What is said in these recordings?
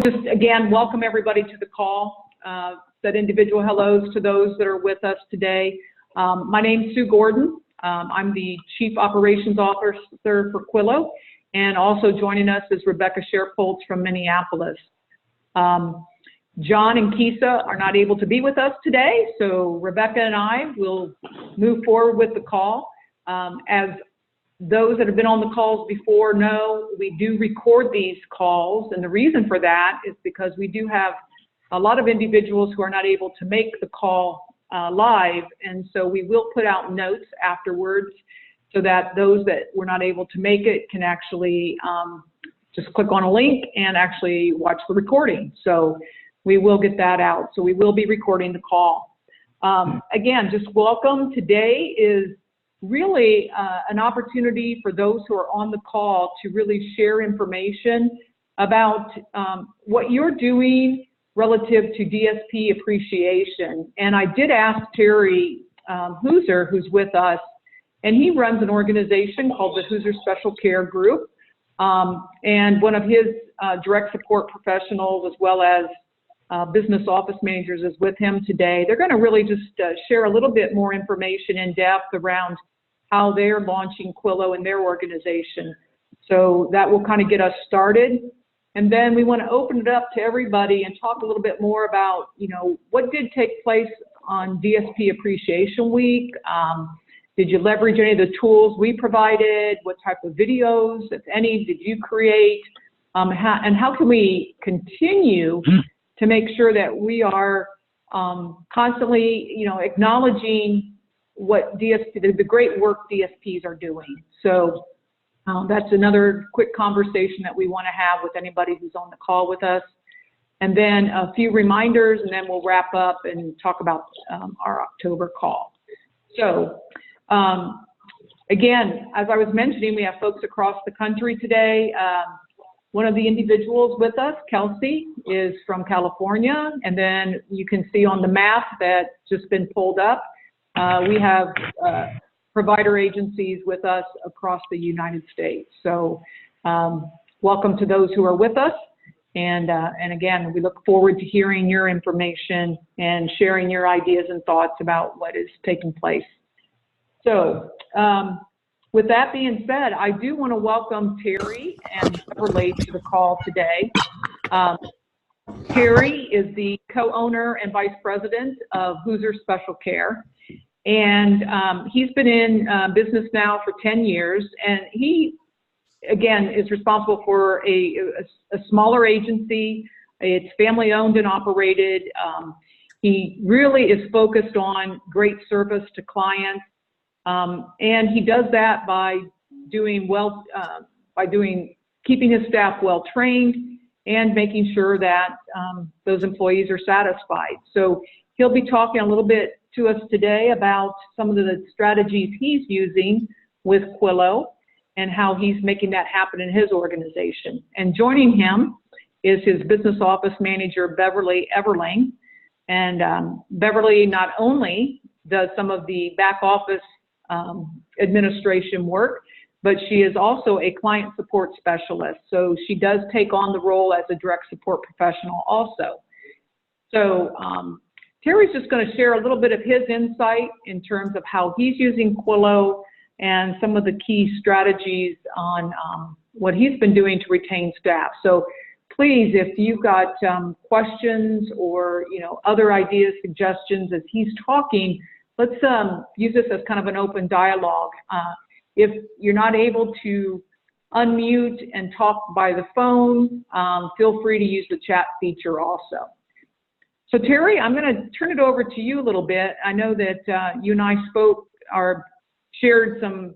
Just again, welcome everybody to the call. Said individual hellos to those that are with us today. My name's Sue Gordon. I'm the Chief Operations Officer for Quillo, and also joining us is Rebecca Sherpoltz from Minneapolis. John and Kisa are not able to be with us today, so Rebecca and I will move forward with the call. As those that have been on the calls before know, we do record these calls, and the reason for that is because we do have a lot of individuals who are not able to make the call live, and so we will put out notes afterwards so that those that were not able to make it can actually just click on a link and actually watch the recording. So we will get that out. So we will be recording the call. Again, just welcome. Today is really an opportunity for those who are on the call to really share information about what you're doing relative to DSP appreciation. And I did ask Terry User, who's with us, and he runs an organization called the User Special Care Group. And one of his direct support professionals, as well as business office managers, is with him today. They're going to really just share a little bit more information in depth around how they're launching Quillo in their organization. So that will kind of get us started. And then we want to open it up to everybody and talk a little bit more about, you know, what did take place on DSP Appreciation Week. Did you leverage any of the tools we provided? What type of videos, if any, did you create? And how can we continue to make sure that we are constantly, you know, acknowledging what DSP, the great work DSPs are doing. So that's another quick conversation that we want to have with anybody who's on the call with us. And then a few reminders, and then we'll wrap up and talk about our October call. So again, as I was mentioning, we have folks across the country today. One of the individuals with us, Kelsey, is from California, and then you can see on the map that's just been pulled up, we have provider agencies with us across the United States. So welcome to those who are with us, and again, we look forward to hearing your information and sharing your ideas and thoughts about what is taking place. So with that being said, I do want to welcome Terry and Beverly to the call today. Terry is the co-owner and vice president of User Special Care, and he's been in business now for 10 years, and he, again, is responsible for a smaller agency. It's family owned and operated. He really is focused on great service to clients. And he does that by doing keeping his staff well trained and making sure that those employees are satisfied. So he'll be talking a little bit to us today about some of the strategies he's using with Quillo and how he's making that happen in his organization. And joining him is his business office manager, Beverly Everling. And Beverly not only does some of the back office administration work, but she is also a client support specialist. So she does take on the role as a direct support professional also. So Terry's just going to share a little bit of his insight in terms of how he's using Quillo and some of the key strategies on what he's been doing to retain staff. So please, if you've got questions or, you know, other ideas, suggestions as he's talking, let's use this as kind of an open dialogue. If you're not able to unmute and talk by the phone, feel free to use the chat feature also. So Terry, I'm going to turn it over to you a little bit. I know that you and I shared some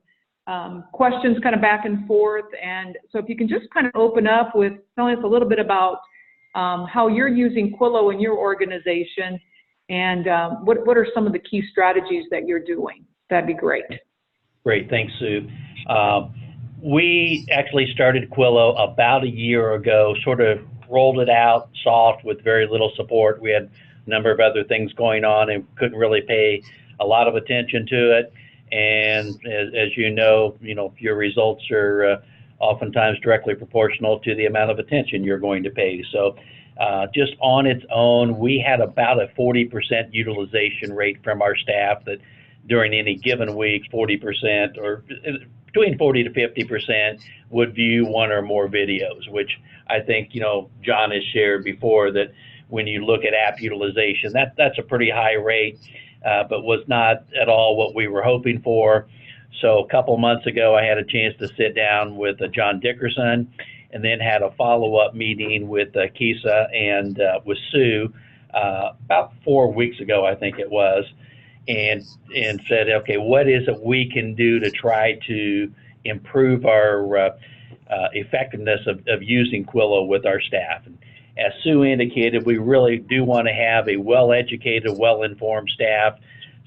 questions kind of back and forth, and so if you can just kind of open up with telling us a little bit about how you're using Quillo in your organization, and what are some of the key strategies that you're doing? That'd be great. Great, thanks, Sue. We actually started Quillo about a year ago, sort of rolled it out soft with very little support. We had a number of other things going on and couldn't really pay a lot of attention to it. And as you know, your results are oftentimes directly proportional to the amount of attention you're going to pay. So just on its own, we had about a 40% utilization rate from our staff that during any given week, 40% or between 40 to 50% would view one or more videos, which I think, John has shared before that when you look at app utilization, that's a pretty high rate, but was not at all what we were hoping for. So a couple months ago, I had a chance to sit down with John Dickerson and then had a follow-up meeting with Kisa and with Sue about 4 weeks ago, I think it was, and said, okay, what is it we can do to try to improve our effectiveness of using Quillo with our staff? And as Sue indicated, we really do want to have a well-educated, well-informed staff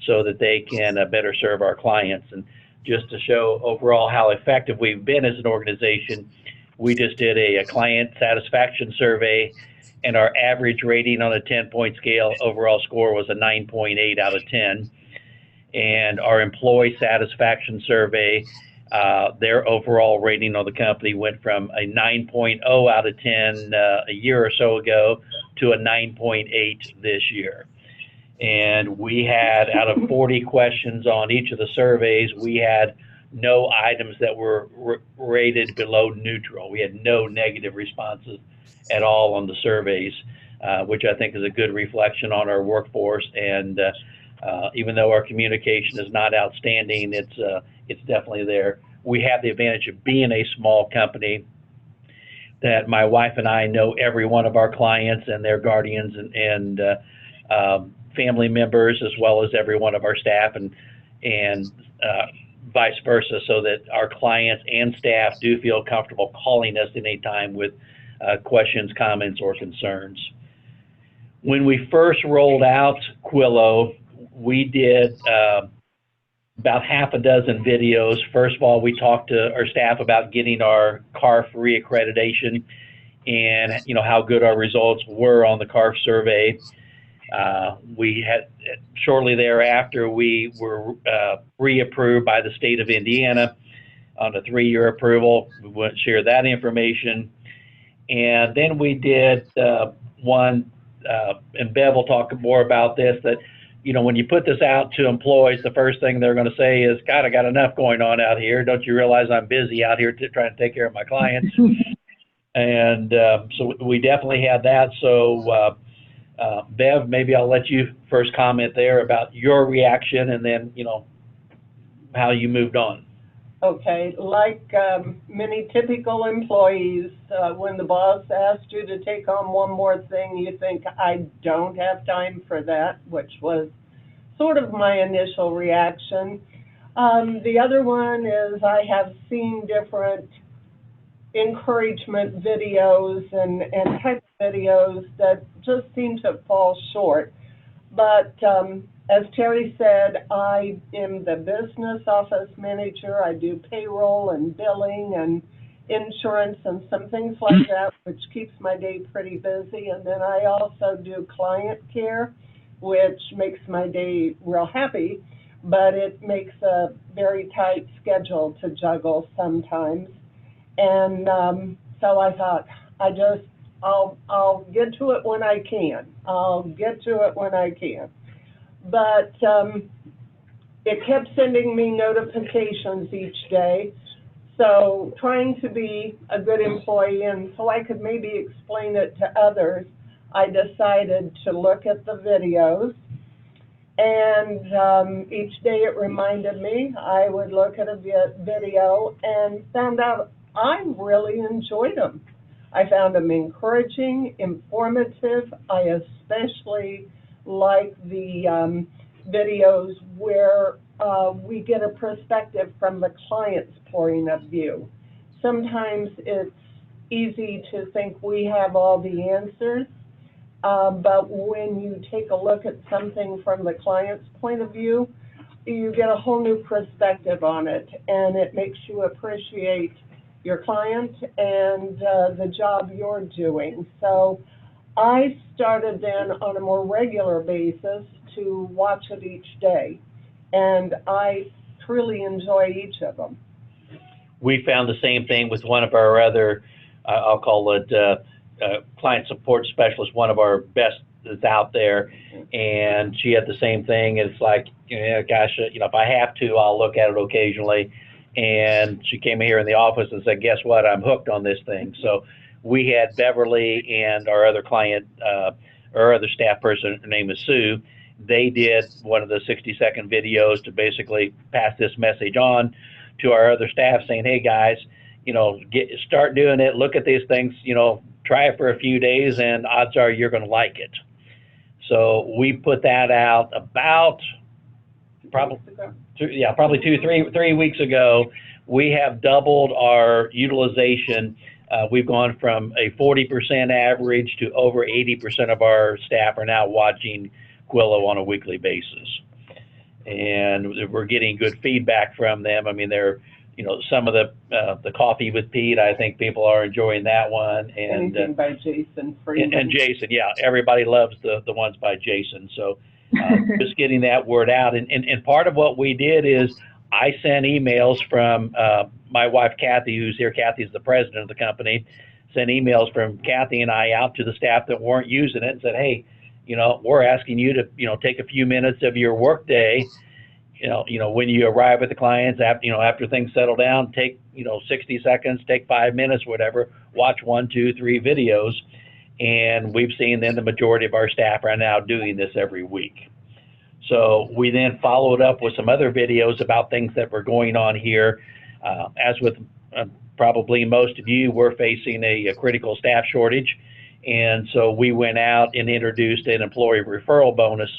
so that they can better serve our clients. And just to show overall how effective we've been as an organization, we just did a client satisfaction survey, and our average rating on a 10-point scale overall score was a 9.8 out of 10. And our employee satisfaction survey, their overall rating on the company went from a 9.0 out of 10 a year or so ago to a 9.8 this year. And we had, out of 40 questions on each of the surveys, we had no items that were rated below neutral. We had no negative responses at all on the surveys, which I think is a good reflection on our workforce. And even though our communication is not outstanding, it's definitely there. We have the advantage of being a small company that my wife and I know every one of our clients and their guardians and family members, as well as every one of our staff, and vice versa, so that our clients and staff do feel comfortable calling us anytime with questions, comments, or concerns. When we first rolled out Quillo, we did about half a dozen videos. First of all, we talked to our staff about getting our CARF reaccreditation and how good our results were on the CARF survey. We had, shortly thereafter, we were reapproved by the state of Indiana on a 3-year approval. We wouldn't share that information. And then we did one, and Bev will talk more about this, that when you put this out to employees, the first thing they're going to say is, God, I got enough going on out here. Don't you realize I'm busy out here trying to take care of my clients? And so we definitely had that. So Bev, maybe I'll let you first comment there about your reaction and then, how you moved on. Okay, like many typical employees, when the boss asked you to take on one more thing, you think, I don't have time for that, which was sort of my initial reaction. The other one is I have seen different encouragement videos and type of videos that just seem to fall short. But as Terry said, I am the business office manager. I do payroll and billing and insurance and some things like that, which keeps my day pretty busy. And then I also do client care, which makes my day real happy, but it makes a very tight schedule to juggle sometimes. And so I thought, I'll get to it when I can. I'll get to it when I can. But it kept sending me notifications each day. So trying to be a good employee, and so I could maybe explain it to others, I decided to look at the videos. And each day it reminded me, I would look at a video and found out I really enjoyed them. I found them encouraging, informative. I especially like the videos where we get a perspective from the client's point of view. Sometimes it's easy to think we have all the answers, but when you take a look at something from the client's point of view, you get a whole new perspective on it, and it makes you appreciate your client and the job you're doing. So I started then on a more regular basis to watch it each day, and I truly enjoy each of them. we found the same thing with one of our other, I'll call it client support specialist, one of our best that's out there, and she had the same thing. It's like, gosh, if I have to, I'll look at it occasionally. And she came here in the office and said, guess what? I'm hooked on this thing. So we had Beverly and our other client, our other staff person, her name is Sue. They did one of the 60-second videos to basically pass this message on to our other staff, saying, hey guys, start doing it, look at these things, try it for a few days, and odds are you're going to like it. So we put that out about probably 3 weeks ago. We have doubled our utilization. We've gone from a 40% average to over 80% of our staff are now watching Quillo on a weekly basis. And we're getting good feedback from them. I mean, they're, some of the Coffee with Pete, I think people are enjoying that one. And anything by Jason Freeman. And Jason, yeah, everybody loves the ones by Jason. So just getting that word out. And part of what we did is I sent emails from my wife, Kathy, who's here. Kathy's the president of the company. Sent emails from Kathy and I out to the staff that weren't using it and said, hey, we're asking you to, take a few minutes of your work day, when you arrive at the clients, after things settle down, take, 60 seconds, take 5 minutes, whatever, watch 1, 2, 3 videos. And we've seen then the majority of our staff are now doing this every week. So we then followed up with some other videos about things that were going on here. As with probably most of you, we're facing a critical staff shortage. And so we went out and introduced an employee referral bonus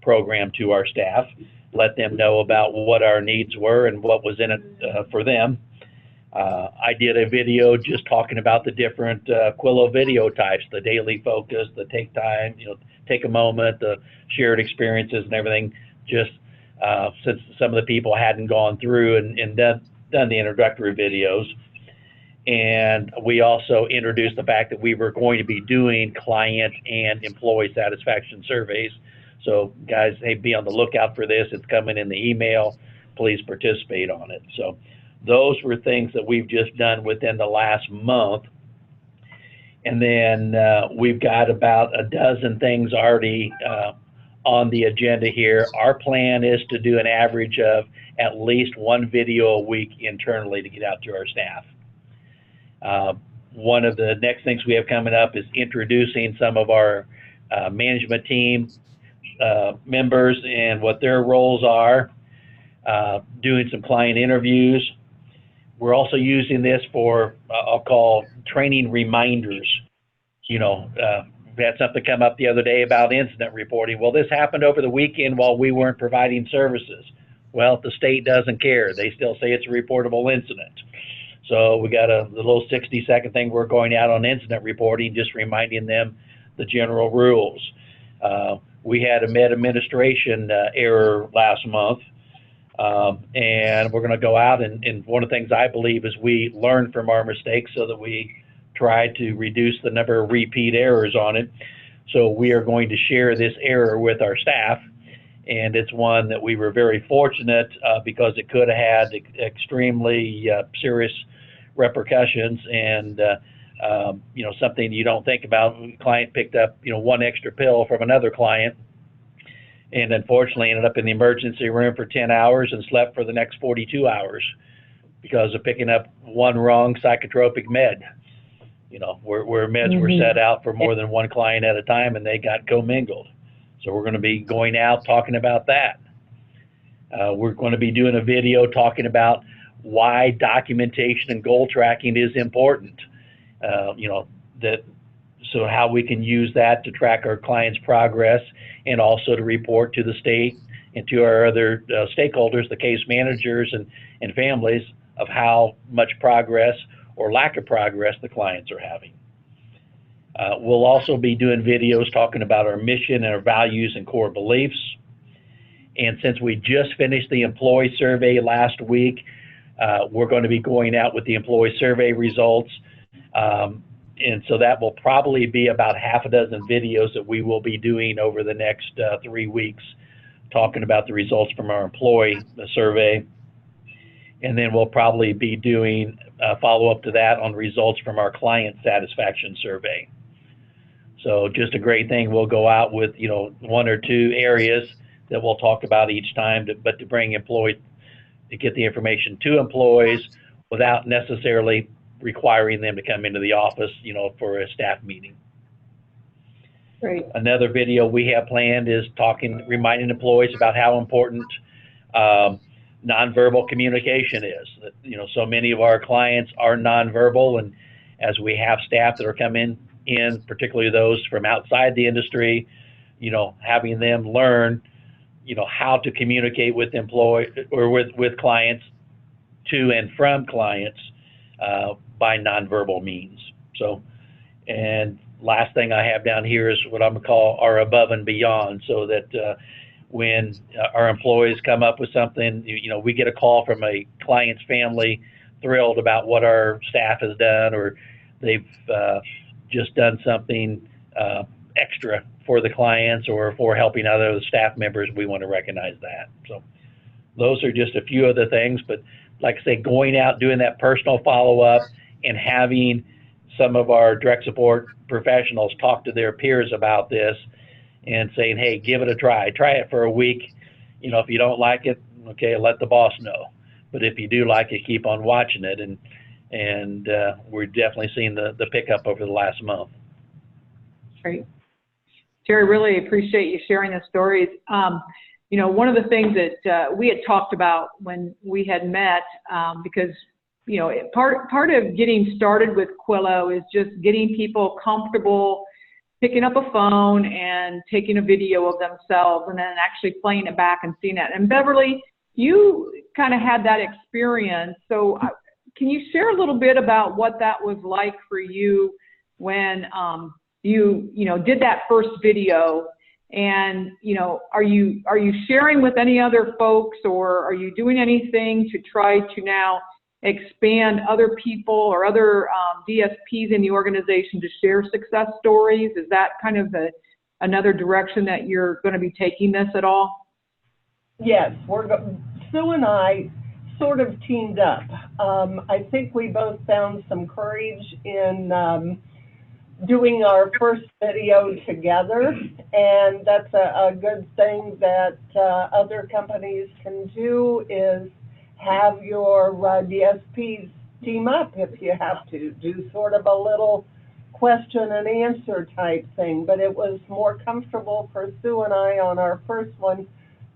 program to our staff, let them know about what our needs were and what was in it for them. I did a video just talking about the different Quillo video types, the daily focus, the take time, take a moment, the shared experiences and everything, just since some of the people hadn't gone through and done the introductory videos. And we also introduced the fact that we were going to be doing client and employee satisfaction surveys. So guys, hey, be on the lookout for this. It's coming in the email. Please participate on it. So those were things that we've just done within the last month. And then we've got about a dozen things already on the agenda here. Our plan is to do an average of at least 1 video a week internally to get out to our staff. One of the next things we have coming up is introducing some of our management team members and what their roles are, doing some client interviews. We're also using this for, I'll call training reminders. We had something come up the other day about incident reporting. Well, this happened over the weekend while we weren't providing services. Well, the state doesn't care. They still say it's a reportable incident. So we got a little 60-second thing. We're going out on incident reporting, just reminding them the general rules. We had a med administration error last month, and we're going to go out and one of the things I believe is we learn from our mistakes so that we try to reduce the number of repeat errors on it. So we are going to share this error with our staff, and it's one that we were very fortunate because it could have had extremely serious repercussions and something you don't think about. The client picked up 1 extra pill from another client and unfortunately ended up in the emergency room for 10 hours and slept for the next 42 hours because of picking up 1 wrong psychotropic med, where meds were set out for more than 1 client at a time and they got commingled. So we're going to be going out talking about that. We're going to be doing a video talking about why documentation and goal tracking is important. So how we can use that to track our clients' progress and also to report to the state and to our other stakeholders, the case managers and families, of how much progress or lack of progress the clients are having. We'll also be doing videos talking about our mission and our values and core beliefs. And since we just finished the employee survey last week, we're going to be going out with the employee survey results. And so that will probably be about half a dozen videos that we will be doing over the next 3 weeks, talking about the results from our employee survey. and then we'll probably be doing a follow-up to that on results from our client satisfaction survey. So just a great thing. We'll go out with, you know, 1 or 2 areas that we'll talk about each time, but to bring employees, to get the information to employees without necessarily requiring them to come into the office, you know, for a staff meeting. Great. Another video we have planned is reminding employees about how important nonverbal communication is. That, you know, so many of our clients are nonverbal, and as we have staff that are coming in, particularly those from outside the industry, you know, having them learn, you know, how to communicate with with clients, to and from clients by nonverbal means. So, and last thing I have down here is what I'm gonna call our above and beyond, so that when our employees come up with something, you know, we get a call from a client's family thrilled about what our staff has done, or they've just done something extra for the clients or for helping other staff members, we want to recognize that. So those are just a few of the things, but like I say, going out, doing that personal follow-up, and having some of our direct support professionals talk to their peers about this and saying, hey, give it a try. Try it for a week. You know, if you don't like it, okay, let the boss know. But if you do like it, keep on watching it. And we're definitely seeing the pickup over the last month. Great. Terry, really appreciate you sharing the stories. You know, one of the things that we had talked about when we had met, because, you know, part of getting started with Quillo is just getting people comfortable picking up a phone and taking a video of themselves and then actually playing it back and seeing it. And Beverly, you kind of had that experience. So can you share a little bit about what that was like for you when you know, did that first video? And, you know, are you sharing with any other folks, or are you doing anything to try to now expand other people or other DSPs in the organization to share success stories? Is that kind of another direction that you're going to be taking this at all? Yes, Sue and I sort of teamed up. I think we both found some courage in doing our first video together, and that's a good thing that other companies can do, is have your DSPs team up if you have to. Do sort of a little question and answer type thing, but it was more comfortable for Sue and I on our first one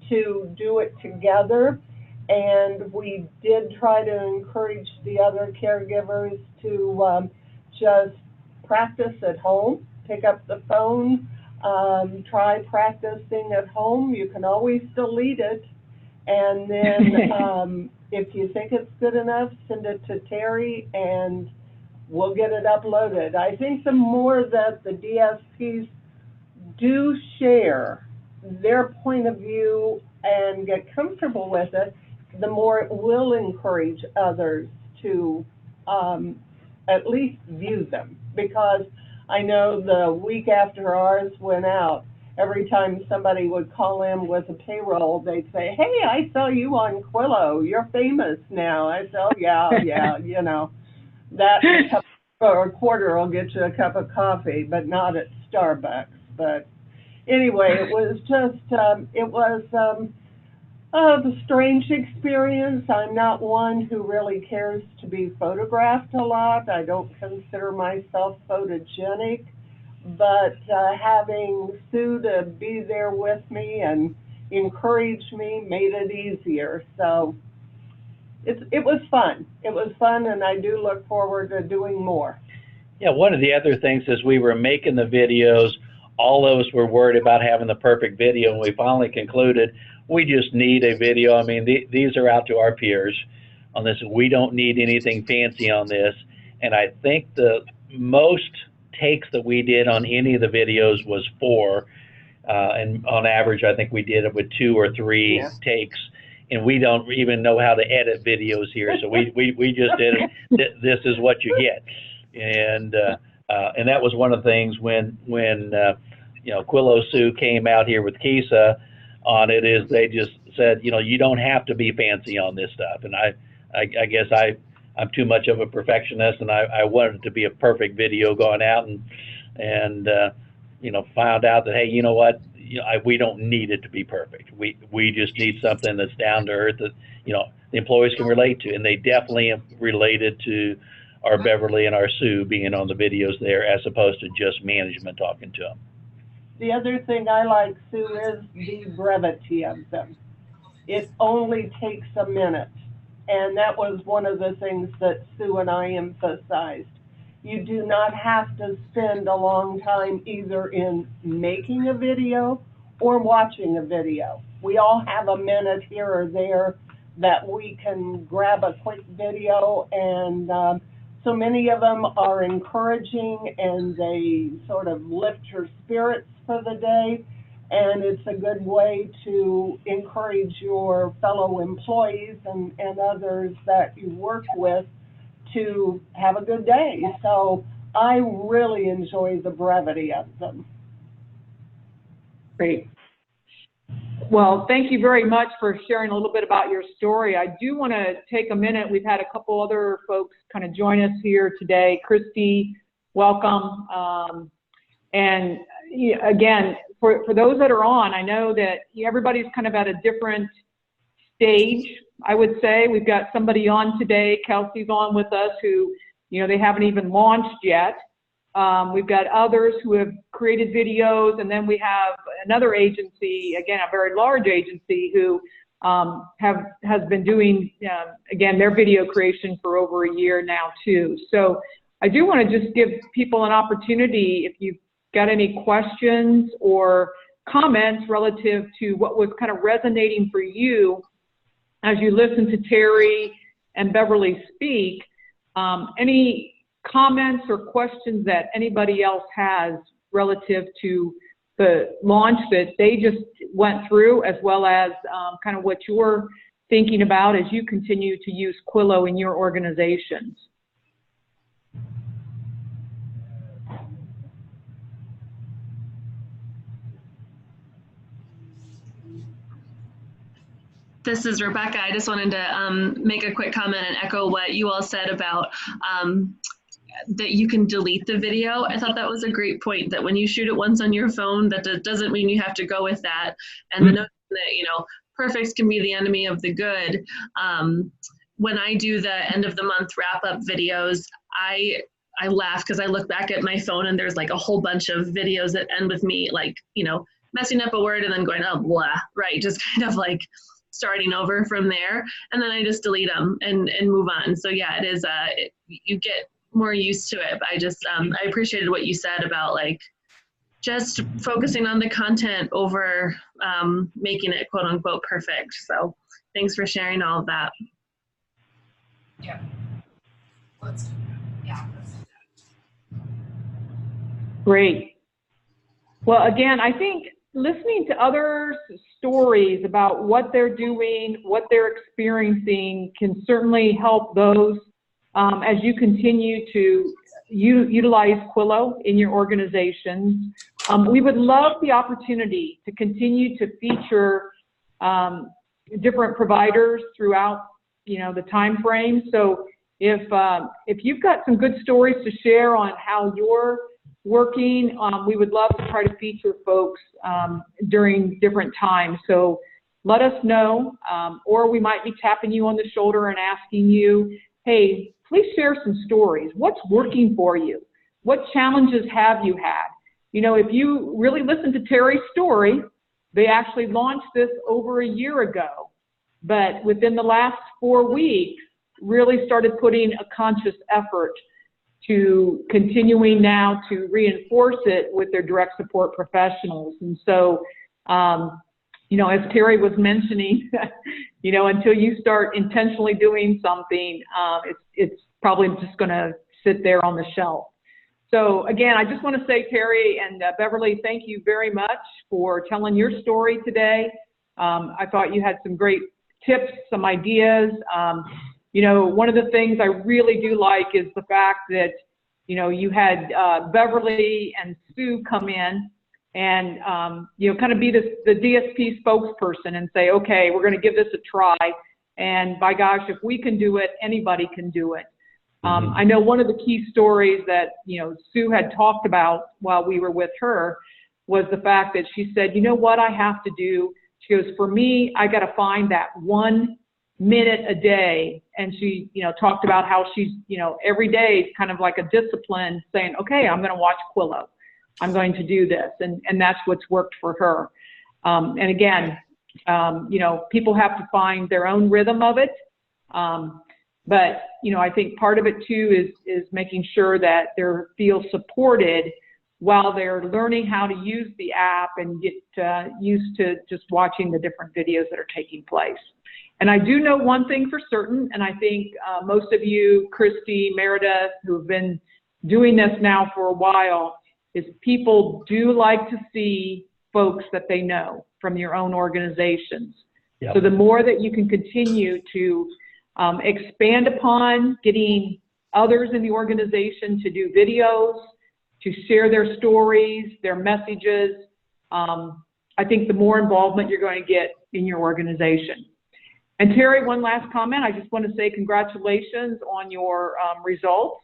to do it together. And we did try to encourage the other caregivers to just practice at home, pick up the phone, try practicing at home. You can always delete it. And then if you think it's good enough, send it to Terry and we'll get it uploaded. I think the more that the DSPs do share their point of view and get comfortable with it, the more it will encourage others to at least view them. Because I know the week after ours went out, every time somebody would call in with a payroll, they'd say, hey, I saw you on Quillo. You're famous now. I said, oh, yeah, you know, that cup or a quarter will get you a cup of coffee, but not at Starbucks. But anyway, it was just, it was a strange experience. I'm not one who really cares to be photographed a lot. I don't consider myself photogenic. But having Sue to be there with me and encourage me made it easier. So it was fun. It was fun, and I do look forward to doing more. Yeah, one of the other things is we were making the videos, all of us were worried about having the perfect video, and we finally concluded we just need a video. I mean, these are out to our peers on this. We don't need anything fancy on this. And I think the most takes that we did on any of the videos was 4, and on average I think we did it with 2 or 3 takes, and we don't even know how to edit videos here, so we just did it. This is what you get. And that was one of the things when you know, Quillo Sue came out here with Kisa on it, is they just said, you know, you don't have to be fancy on this stuff. And I guess I'm too much of a perfectionist, and I wanted it to be a perfect video going out, and you know, found out that, hey, you know what, we don't need it to be perfect. We just need something that's down to earth that, you know, the employees can relate to, and they definitely related to our Beverly and our Sue being on the videos there, as opposed to just management talking to them. The other thing I like, Sue, is the brevity of them. It only takes a minute, and that was one of the things that Sue and I emphasized. You do not have to spend a long time either in making a video or watching a video. We all have a minute here or there that we can grab a quick video, and so many of them are encouraging, and they sort of lift your spirits for the day, and it's a good way to encourage your fellow employees and others that you work with to have a good day. So I really enjoy the brevity of them. Great. Well, thank you very much for sharing a little bit about your story. I do want to take a minute. We've had a couple other folks kind of join us here today. Christy, welcome. And again, for those that are on, I know that everybody's kind of at a different stage, I would say. We've got somebody on today, Kelsey's on with us, who, you know, they haven't even launched yet. We've got others who have created videos, and then we have another agency, again, a very large agency, who has been doing, again, their video creation for over a year now, too. So I do want to just give people an opportunity, if you've got any questions or comments relative to what was kind of resonating for you as you listen to Terry and Beverly speak, any comments or questions that anybody else has relative to the launch that they just went through, as well as kind of what you're thinking about as you continue to use Quillo in your organizations. This is Rebecca. I just wanted to make a quick comment and echo what you all said about that you can delete the video. I thought that was a great point, that when you shoot it once on your phone, that doesn't mean you have to go with that. And the notion that, you know, perfect can be the enemy of the good. When I do the end of the month wrap up videos, I laugh because I look back at my phone and there's like a whole bunch of videos that end with me, like, you know, messing up a word and then going, oh, blah, right? Just kind of like starting over from there. And then I just delete them and move on. So yeah, it is, you get more used to it. But I just, I appreciated what you said about like just focusing on the content over making it quote unquote perfect. So thanks for sharing all of that. Yeah. Let's do that. Yeah. Let's do that. Great. Well, again, I think listening to others' stories about what they're doing, what they're experiencing can certainly help those as you continue to utilize Quillo in your organizations. We would love the opportunity to continue to feature different providers throughout, you know, the time frame. So if you've got some good stories to share on how you're working, we would love to try to feature folks during different times. So let us know, or we might be tapping you on the shoulder and asking you, hey, please share some stories. What's working for you? What challenges have you had? You know, if you really listen to Terry's story, they actually launched this over a year ago, but within the last 4 weeks, really started putting a conscious effort to continuing now to reinforce it with their direct support professionals. And so, you know, as Terry was mentioning, you know, until you start intentionally doing something, it's probably just going to sit there on the shelf. So again, I just want to say, Terry and Beverly, thank you very much for telling your story today. I thought you had some great tips, some ideas. You know, one of the things I really do like is the fact that, you know, you had Beverly and Sue come in and, you know, kind of be the DSP spokesperson and say, okay, we're going to give this a try. And by gosh, if we can do it, anybody can do it. I know one of the key stories that, Sue had talked about while we were with her was the fact that she said, you know what I have to do? She goes, for me, I got to find that 1 minute a day. And she, talked about how she's, every day kind of like a discipline saying, okay, I'm going to watch Quillo. I'm going to do this. And that's what's worked for her. And again, people have to find their own rhythm of it. But, I think part of it too is making sure that they feel supported while they're learning how to use the app and get used to just watching the different videos that are taking place. And I do know one thing for certain, and I think most of you, Christy, Meredith, who have been doing this now for a while, is people do like to see folks that they know from your own organizations. Yep. So the more that you can continue to expand upon getting others in the organization to do videos, to share their stories, their messages, I think the more involvement you're going to get in your organization. And Terry, one last comment. I just want to say congratulations on your results.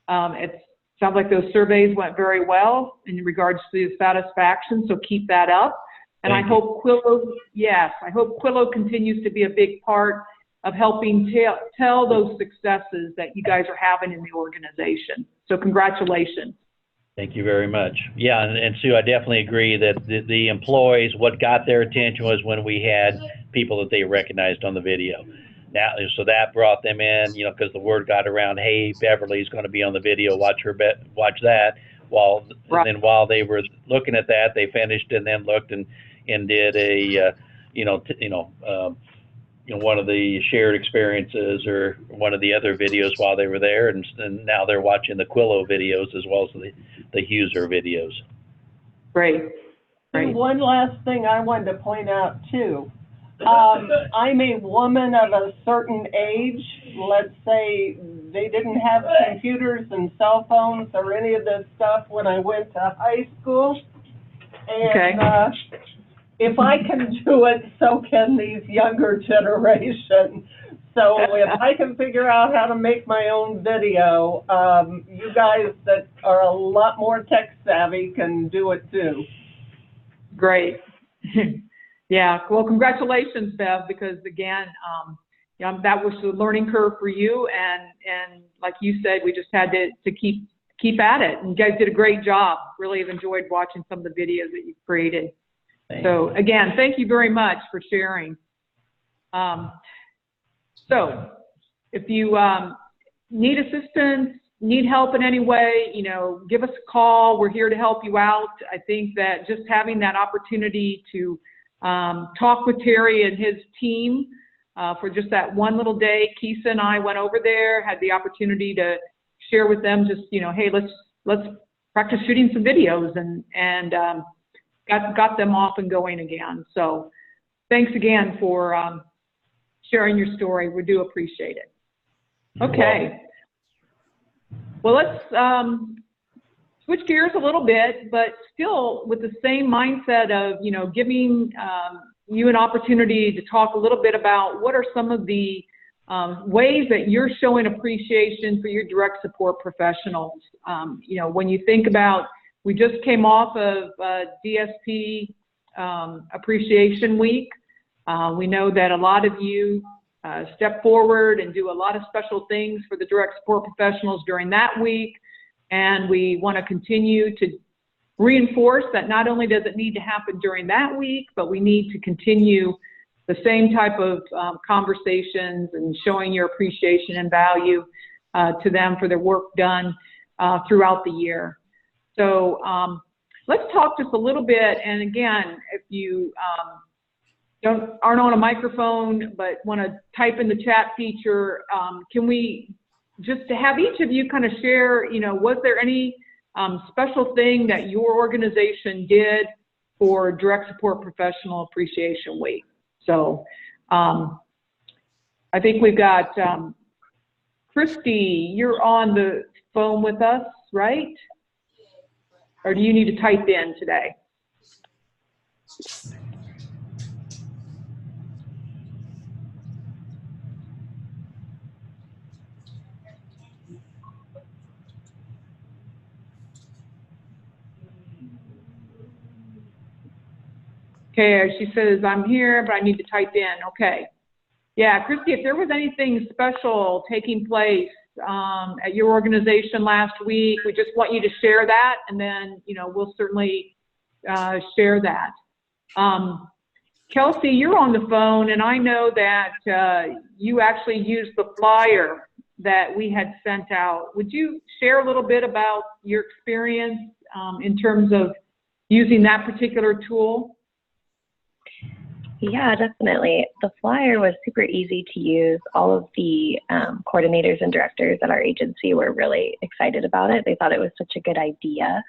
It sounds like those surveys went very well in regards to satisfaction, so keep that up. And I hope Quillo, I hope Quillo continues to be a big part of helping tell those successes that you guys are having in the organization. So congratulations. Thank you very much. Yeah, and Sue, I definitely agree that the employees, what got their attention was when we had people that they recognized on the video. Now, so that brought them in, because the word got around, hey, Beverly's going to be on the video, watch that. And then while they were looking at that, they finished and then looked and did a, one of the shared experiences or one of the other videos while they were there, and now they're watching the Quillo videos as well as the user videos. Great. One last thing I wanted to point out too. I'm a woman of a certain age. Let's say they didn't have computers and cell phones or any of this stuff when I went to high school. And if I can do it, so can these younger generation. So if I can figure out how to make my own video, you guys that are a lot more tech savvy can do it too. Great. Yeah, well, congratulations, Bev, because again, that was a learning curve for you, and like you said, we just had to keep at it. And you guys did a great job. Really have enjoyed watching some of the videos that you've created. So again, thank you very much for sharing. So if you need assistance, need help in any way, give us a call. We're here to help you out. I think that just having that opportunity to talk with Terry and his team for just that one little day, Kisa and I went over there, had the opportunity to share with them just, hey, let's practice shooting some videos and got them off and going again. So thanks again for sharing your story. We do appreciate it. Okay. Well, let's switch gears a little bit, but still with the same mindset of, giving you an opportunity to talk a little bit about what are some of the ways that you're showing appreciation for your direct support professionals. When you think about, we just came off of DSP Appreciation Week. We know that a lot of you step forward and do a lot of special things for the direct support professionals during that week. And we want to continue to reinforce that not only does it need to happen during that week, but we need to continue the same type of conversations and showing your appreciation and value to them for their work done throughout the year. So let's talk just a little bit. And again, if you aren't on a microphone but want to type in the chat feature, can we just to have each of you kind of share, was there any special thing that your organization did for Direct Support Professional Appreciation Week? So I think we've got Christy, you're on the phone with us, right? Or do you need to type in today? Okay, she says, I'm here, but I need to type in. Okay. Yeah, Christy, if there was anything special taking place at your organization last week, we just want you to share that, and then, you know, we'll certainly share that. Kelsey, you're on the phone, and I know that you actually used the flyer that we had sent out. Would you share a little bit about your experience in terms of using that particular tool? Yeah, definitely. The flyer was super easy to use. All of the coordinators and directors at our agency were really excited about it. They thought it was such a good idea.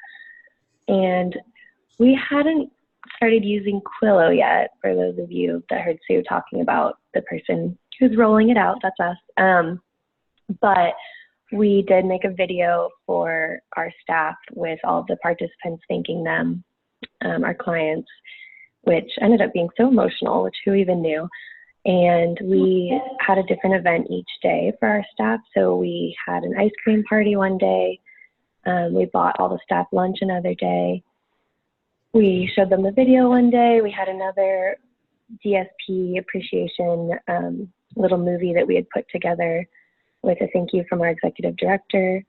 And we hadn't started using Quillo yet, for those of you that heard Sue talking about the person who's rolling it out, that's us. But we did make a video for our staff with all of the participants thanking them, our clients, which ended up being so emotional, which who even knew. And we had a different event each day for our staff. So we had an ice cream party one day. We bought all the staff lunch another day. We showed them the video one day. We had another DSP Appreciation little movie that we had put together with a thank you from our executive director.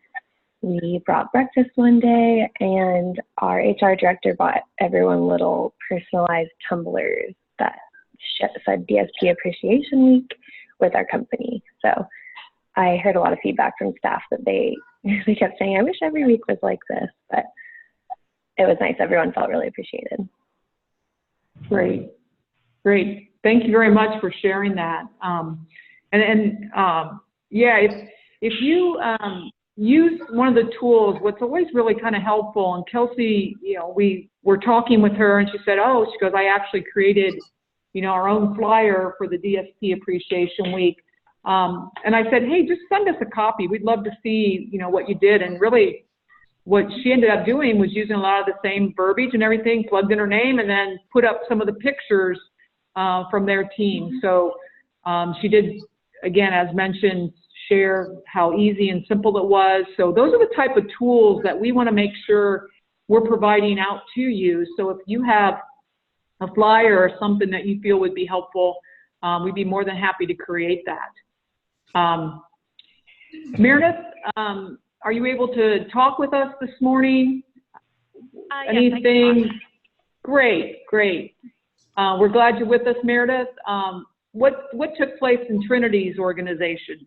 We brought breakfast one day, and our HR director bought everyone little personalized tumblers that said DSP Appreciation Week with our company. So I heard a lot of feedback from staff that they kept saying, I wish every week was like this, but it was nice. Everyone felt really appreciated. Great. Great. Thank you very much for sharing that. Yeah, if you use one of the tools, what's always really kind of helpful, and Kelsey, you know, we were talking with her and she said, oh, she goes, I actually created, you know, our own flyer for the DSP Appreciation Week. And I said, hey, just send us a copy. We'd love to see, you know, what you did. And really what she ended up doing was using a lot of the same verbiage and everything, plugged in her name, and then put up some of the pictures from their team. So she did, again, as mentioned, share how easy and simple it was. So those are the type of tools that we want to make sure we're providing out to you. So if you have a flyer or something that you feel would be helpful, we'd be more than happy to create that. Meredith, are you able to talk with us this morning? Anything? Yes, Great, great. We're glad you're with us, Meredith. What took place in Trinity's organization?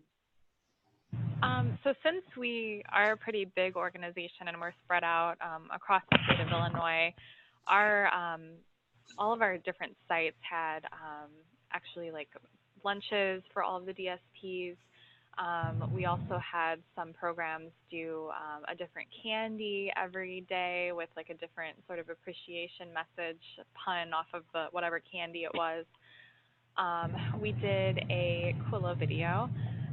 So since we are a pretty big organization and we're spread out across the state of Illinois, all of our different sites had actually like lunches for all of the DSPs. We also had some programs do a different candy every day with like a different sort of appreciation message, pun off of whatever candy it was. We did a Quillo video,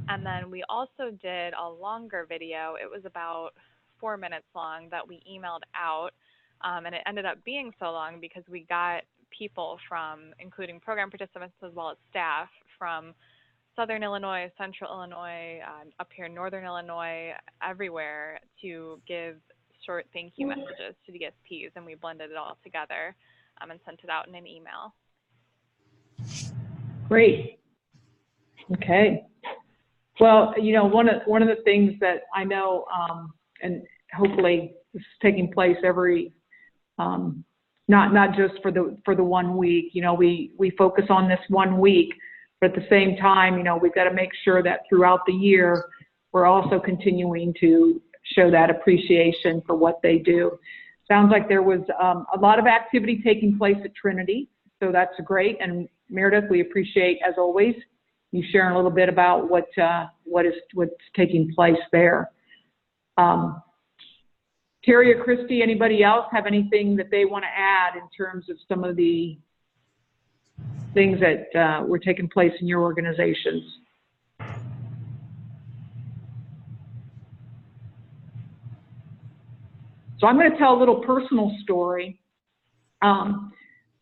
and then we also did a longer video. It was about 4 minutes long that we emailed out, and it ended up being so long because we got people from, including program participants as well as staff, from Southern Illinois, Central Illinois, up here in Northern Illinois, everywhere, to give short thank you messages to DSPs, and we blended it all together and sent it out in an email. Great. Okay. Well, you know, one of the things that I know, and hopefully this is taking place every, not just for the 1 week. You know, we focus on this 1 week, but at the same time, you know, we've got to make sure that throughout the year we're also continuing to show that appreciation for what they do. Sounds like there was a lot of activity taking place at Trinity, so that's great. And Meredith, we appreciate, as always, you sharing a little bit about what's taking place there. Terry or Christy, anybody else have anything that they want to add in terms of some of the things that were taking place in your organizations? So I'm going to tell a little personal story.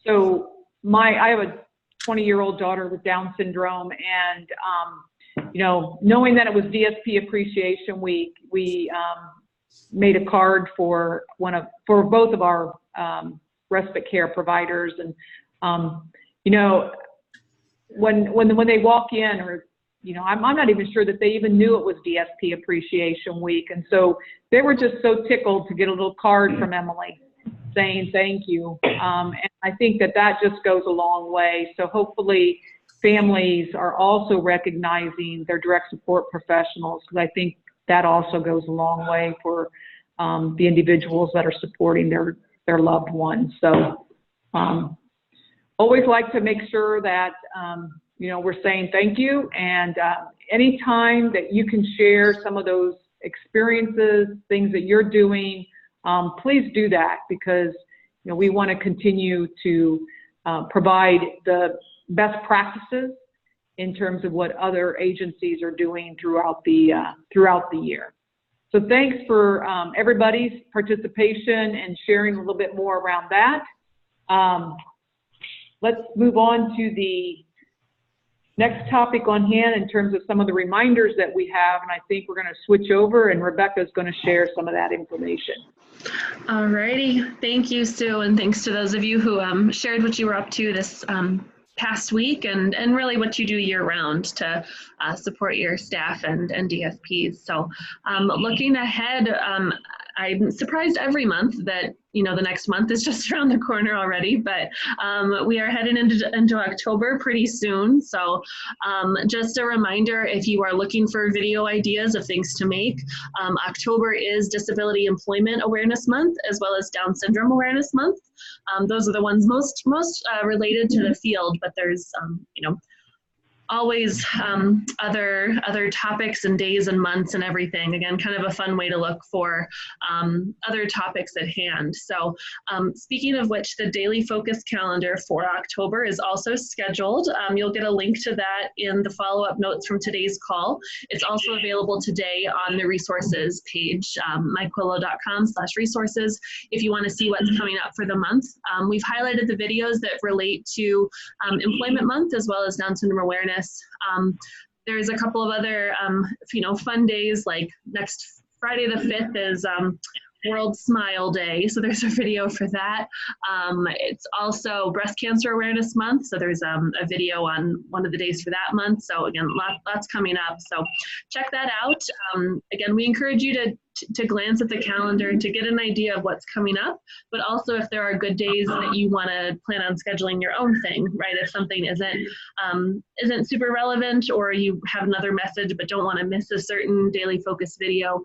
So I have a 20-year-old daughter with Down syndrome, and you know, knowing that it was DSP Appreciation Week, we made a card for both of our respite care providers, and You know, when they walk in, or you know, I'm not even sure that they even knew it was DSP Appreciation Week, and so they were just so tickled to get a little card from Emily saying thank you. And I think that just goes a long way. So hopefully families are also recognizing their direct support professionals, because I think that also goes a long way for the individuals that are supporting their loved ones. So always like to make sure that you know, we're saying thank you, and anytime that you can share some of those experiences, things that you're doing, please do that, because you know, we want to continue to provide the best practices in terms of what other agencies are doing throughout the year. So thanks for everybody's participation and sharing a little bit more around that. Let's move on to the next topic on hand in terms of some of the reminders that we have, and I think we're going to switch over, and Rebecca's going to share some of that information. All righty. Thank you, Sue, and thanks to those of you who shared what you were up to this past week, and really what you do year-round to support your staff and DSPs. So looking ahead, I'm surprised every month that, you know, the next month is just around the corner already, but we are heading into October pretty soon. So just a reminder, if you are looking for video ideas of things to make, October is Disability Employment Awareness Month, as well as Down Syndrome Awareness Month. Those are the ones most related to the field, but there's, you know, always other topics and days and months and everything. Again, kind of a fun way to look for other topics at hand. So speaking of which, the daily focus calendar for October is also scheduled. You'll get a link to that in the follow-up notes from today's call. It's also available today on the resources page, myquillo.com/resources, if you want to see what's coming up for the month. We've highlighted the videos that relate to Employment Month, as well as Down Syndrome Awareness. There's a couple of other, you know, fun days, like next Friday the 5th is World Smile Day, so there's a video for that. It's also Breast Cancer Awareness Month, so there's a video on one of the days for that month. So again, lots coming up, so check that out. Again, we encourage you to glance at the calendar to get an idea of what's coming up, but also if there are good days that you want to plan on scheduling your own thing, right? If something isn't super relevant, or you have another message but don't want to miss a certain daily focus video,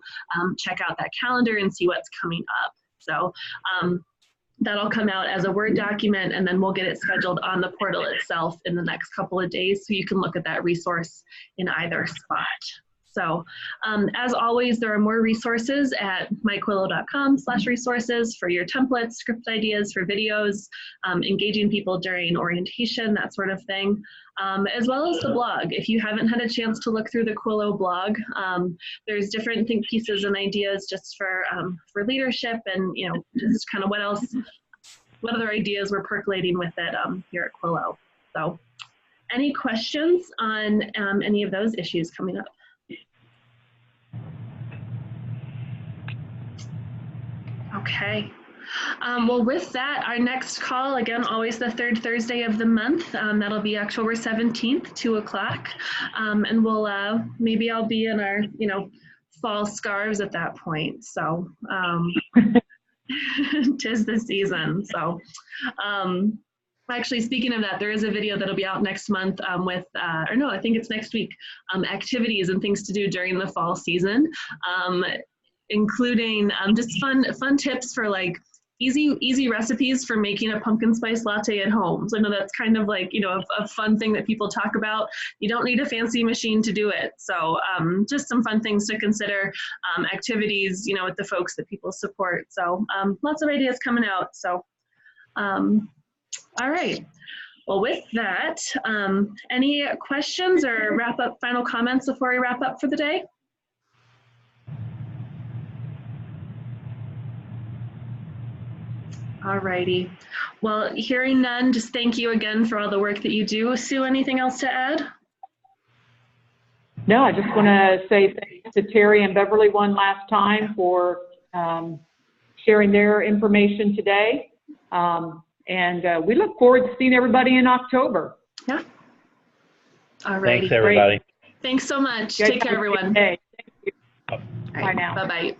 check out that calendar and see what's coming up. So that'll come out as a Word document, and then we'll get it scheduled on the portal itself in the next couple of days, so you can look at that resource in either spot. So as always, there are more resources at myquillo.com/resources for your templates, script ideas for videos, engaging people during orientation, that sort of thing, as well as the blog. If you haven't had a chance to look through the Quillo blog, there's different think pieces and ideas just for leadership, and, you know, just kind of what other ideas we're percolating with it here at Quillo. So any questions on any of those issues coming up? Okay. Well, with that, our next call, again, always the third Thursday of the month. That'll be October 17th, 2 o'clock. And we'll, maybe I'll be in our, you know, fall scarves at that point. So, 'tis the season. So, actually, speaking of that, there is a video that'll be out next month with, or no, I think it's next week, activities and things to do during the fall season, including just fun tips for like easy recipes for making a pumpkin spice latte at home. So I know that's kind of like, you know, a fun thing that people talk about. You don't need a fancy machine to do it. So just some fun things to consider, activities, you know, with the folks that people support. So lots of ideas coming out. So, all right. Well, with that, any questions or final comments before we wrap up for the day? All righty. Well, hearing none, just thank you again for all the work that you do. Sue, anything else to add? No, I just want to say thanks to Terry and Beverly one last time for sharing their information today. And we look forward to seeing everybody in October. Yeah. All righty. Thanks, everybody. Thanks so much. You guys Take care, have a great everyone. day. Thank you. All right. Bye now. Bye-bye.